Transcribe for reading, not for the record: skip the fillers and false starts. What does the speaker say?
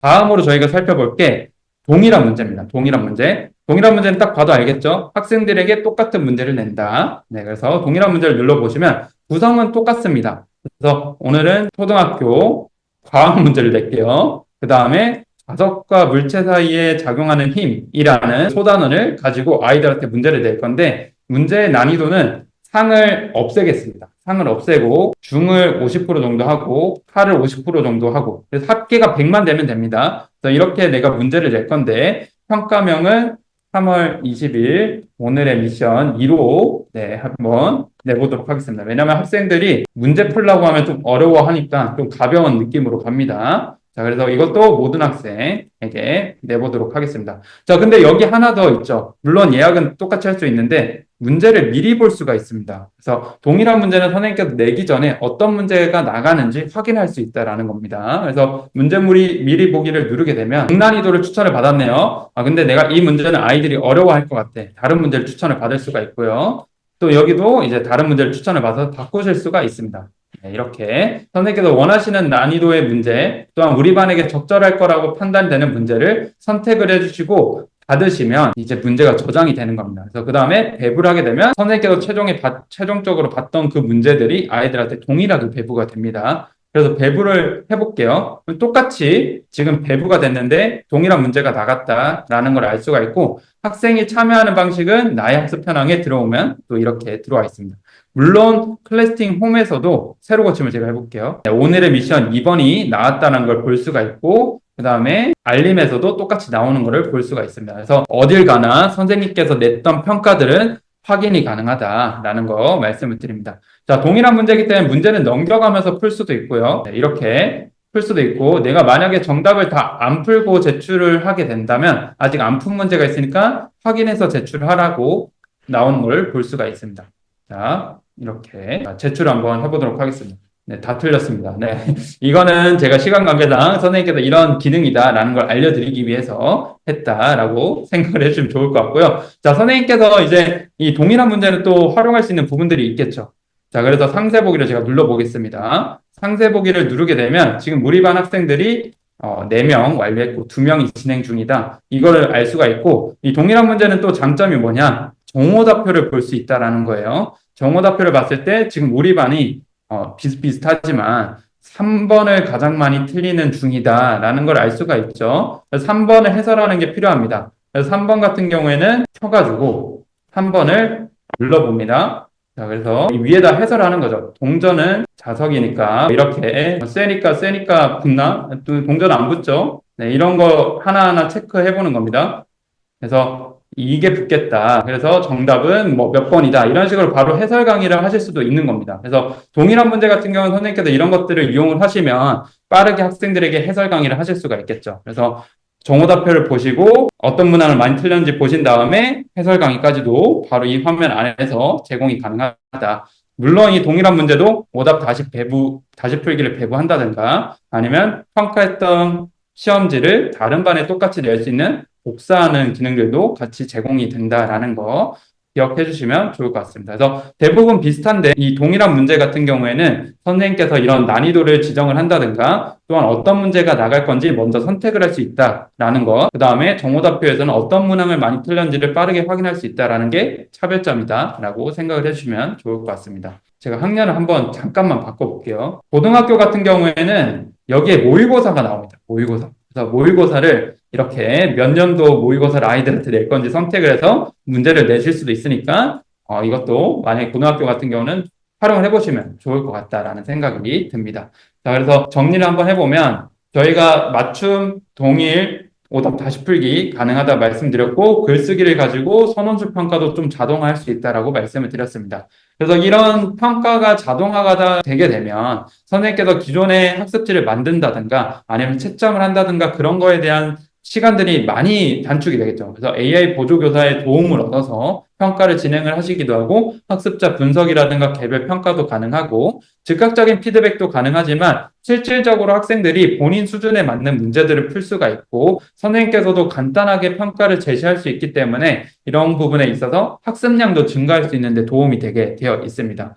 다음으로 저희가 살펴볼 게 동일한 문제입니다. 동일한 문제. 동일한 문제는 딱 봐도 알겠죠? 학생들에게 똑같은 문제를 낸다. 네, 그래서 동일한 문제를 눌러보시면 구성은 똑같습니다. 그래서 오늘은 초등학교 과학 문제를 낼게요. 그 다음에 자석과 물체 사이에 작용하는 힘이라는 소단원을 가지고 아이들한테 문제를 낼 건데 문제의 난이도는 상을 없애겠습니다. 상을 없애고 중을 50% 정도 하고 하를 50% 정도 하고 그래서 합계가 100만 되면 됩니다. 그래서 이렇게 내가 문제를 낼 건데 평가명은 3월 20일 오늘의 미션 2로 네, 한번 내보도록 하겠습니다. 왜냐하면 학생들이 문제 풀려고 하면 좀 어려워하니까 좀 가벼운 느낌으로 갑니다. 자, 그래서 이것도 모든 학생에게 내보도록 하겠습니다. 자, 근데 여기 하나 더 있죠. 물론 예약은 똑같이 할 수 있는데 문제를 미리 볼 수가 있습니다. 그래서 동일한 문제는 선생님께서 내기 전에 어떤 문제가 나가는지 확인할 수 있다라는 겁니다. 그래서 문제물이 미리 보기를 누르게 되면 중난이도를 추천을 받았네요. 아, 근데 내가 이 문제는 아이들이 어려워할 것 같아. 다른 문제를 추천을 받을 수가 있고요. 또 여기도 이제 다른 문제를 추천을 받아서 바꾸실 수가 있습니다. 네, 이렇게 선생님께서 원하시는 난이도의 문제 또한 우리 반에게 적절할 거라고 판단되는 문제를 선택을 해주시고 받으시면 이제 문제가 저장이 되는 겁니다. 그래서 그 다음에 배부를 하게 되면 선생님께서 최종적으로 봤던 그 문제들이 아이들한테 동일하게 배부가 됩니다. 그래서 배부를 해볼게요. 똑같이 지금 배부가 됐는데 동일한 문제가 나갔다라는 걸 알 수가 있고 학생이 참여하는 방식은 나의 학습 현황에 들어오면 또 이렇게 들어와 있습니다. 물론 클래스팅 홈에서도 새로 고침을 제가 해볼게요. 네, 오늘의 미션 2번이 나왔다는 걸 볼 수가 있고 그 다음에 알림에서도 똑같이 나오는 것을 볼 수가 있습니다. 그래서 어딜 가나 선생님께서 냈던 평가들은 확인이 가능하다라는 거 말씀을 드립니다. 자, 동일한 문제이기 때문에 문제는 넘겨가면서 풀 수도 있고요. 네, 이렇게 풀 수도 있고 내가 만약에 정답을 다 안 풀고 제출을 하게 된다면 아직 안 푼 문제가 있으니까 확인해서 제출하라고 나오는 걸 볼 수가 있습니다. 자, 이렇게 제출 한번 해보도록 하겠습니다. 네, 다 틀렸습니다. 네. 이거는 제가 시간 관계상 선생님께서 이런 기능이다라는 걸 알려드리기 위해서 했다라고 생각을 해주시면 좋을 것 같고요. 자, 선생님께서 이제 이 동일한 문제는 또 활용할 수 있는 부분들이 있겠죠. 자, 그래서 상세 보기를 제가 눌러보겠습니다. 상세 보기를 누르게 되면 지금 우리 반 학생들이 4명 완료했고 2명이 진행 중이다. 이거를 알 수가 있고 이 동일한 문제는 또 장점이 뭐냐? 정오답표를 볼 수 있다라는 거예요. 정오답표를 봤을 때 지금 우리 반이 비슷비슷하지만 3번을 가장 많이 틀리는 중이다라는 걸 알 수가 있죠. 그래서 3번을 해설하는 게 필요합니다. 그래서 3번 같은 경우에는 켜가지고 3번을 눌러봅니다. 자, 그래서 위에다 해설하는 거죠. 동전은 자석이니까 이렇게 세니까 붙나? 또 동전 안 붙죠? 네, 이런 거 하나하나 체크해보는 겁니다. 그래서 이게 붙겠다. 그래서 정답은 뭐 몇 번이다. 이런 식으로 바로 해설 강의를 하실 수도 있는 겁니다. 그래서 동일한 문제 같은 경우는 선생님께서 이런 것들을 이용을 하시면 빠르게 학생들에게 해설 강의를 하실 수가 있겠죠. 그래서 정오답표를 보시고 어떤 문항을 많이 틀렸는지 보신 다음에 해설 강의까지도 바로 이 화면 안에서 제공이 가능하다. 물론 이 동일한 문제도 오답 다시 풀기를 배부한다든가 아니면 평가했던 시험지를 다른 반에 똑같이 낼 수 있는 복사하는 기능들도 같이 제공이 된다라는 거 기억해 주시면 좋을 것 같습니다. 그래서 대부분 비슷한데 이 동일한 문제 같은 경우에는 선생님께서 이런 난이도를 지정을 한다든가 또한 어떤 문제가 나갈 건지 먼저 선택을 할 수 있다라는 거, 그 다음에 정오답표에서는 어떤 문항을 많이 틀렸는지를 빠르게 확인할 수 있다라는 게 차별점이다라고 생각을 해주시면 좋을 것 같습니다. 제가 학년을 한번 잠깐만 바꿔볼게요. 고등학교 같은 경우에는 여기에 모의고사가 나옵니다. 모의고사. 그래서 모의고사를 이렇게 몇 년도 모의고사를 아이들한테 낼 건지 선택을 해서 문제를 내실 수도 있으니까 이것도 만약에 고등학교 같은 경우는 활용을 해보시면 좋을 것 같다라는 생각이 듭니다. 자, 그래서 정리를 한번 해보면 저희가 맞춤, 동일, 오답 다시 풀기 가능하다 말씀드렸고 글쓰기를 가지고 선원술 평가도 좀 자동화할 수 있다라고 말씀을 드렸습니다. 그래서 이런 평가가 자동화가 되게 되면 선생님께서 기존의 학습지를 만든다든가 아니면 채점을 한다든가 그런 거에 대한 시간들이 많이 단축이 되겠죠. 그래서 AI 보조교사의 도움을 얻어서 평가를 진행을 하시기도 하고 학습자 분석이라든가 개별 평가도 가능하고 즉각적인 피드백도 가능하지만 실질적으로 학생들이 본인 수준에 맞는 문제들을 풀 수가 있고 선생님께서도 간단하게 평가를 제시할 수 있기 때문에 이런 부분에 있어서 학습량도 증가할 수 있는데 도움이 되게 되어 있습니다.